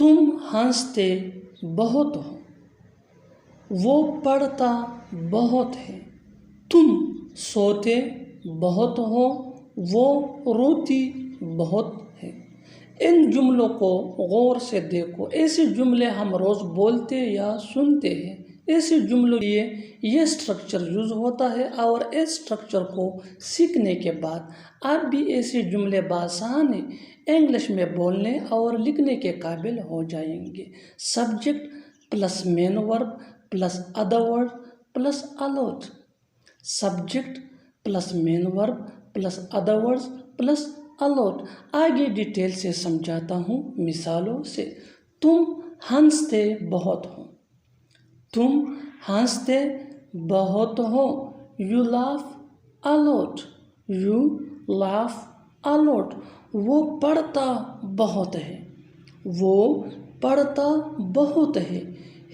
تم ہنستے بہت ہو، وہ پڑھتا بہت ہے۔ تم سوتے بہت ہو، وہ روتی بہت ہے۔ ان جملوں کو غور سے دیکھو۔ ایسے جملے ہم روز بولتے یا سنتے ہیں۔ ایسے جملوں کے لیے یہ اسٹرکچر یوز ہوتا ہے، اور اس اسٹرکچر کو سیکھنے کے بعد آپ بھی ایسے جملے بآسانی انگلش میں بولنے اور لکھنے کے قابل ہو جائیں گے۔ Subject plus main verb plus other word plus الاٹ۔ Subject plus main verb plus other word plus الاٹ۔ آگے ڈیٹیل سے سمجھاتا ہوں مثالوں سے۔ تم ہنستے بہت ہو، تم ہنستے بہت ہو۔ You laugh a lot، you laugh a lot۔ وہ پڑھتا بہت ہے، وہ پڑھتا بہت ہے۔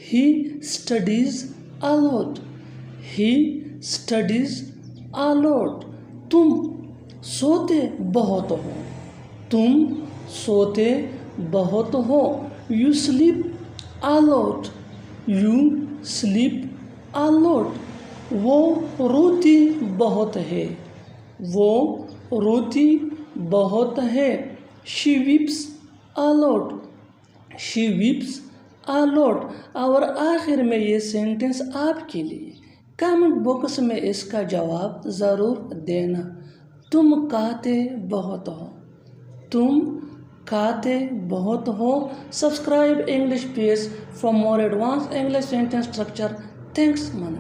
He studies a lot، he studies a lot۔ تم سوتے بہت ہو، تم سوتے بہت ہو۔ You sleep a lot، you sleep a lot۔ وہ روتی بہت ہے، وہ روتی بہت ہے۔ She weeps a lot، she weeps a lot۔ اور آخر میں یہ سینٹنس آپ کے لیے، کامنٹ باکس میں اس کا جواب ضرور دینا۔ تم کھاتے بہت ہو، تم کھاتے بہت ہو۔ Subscribe English page for more advance English sentence structure. Thanks من۔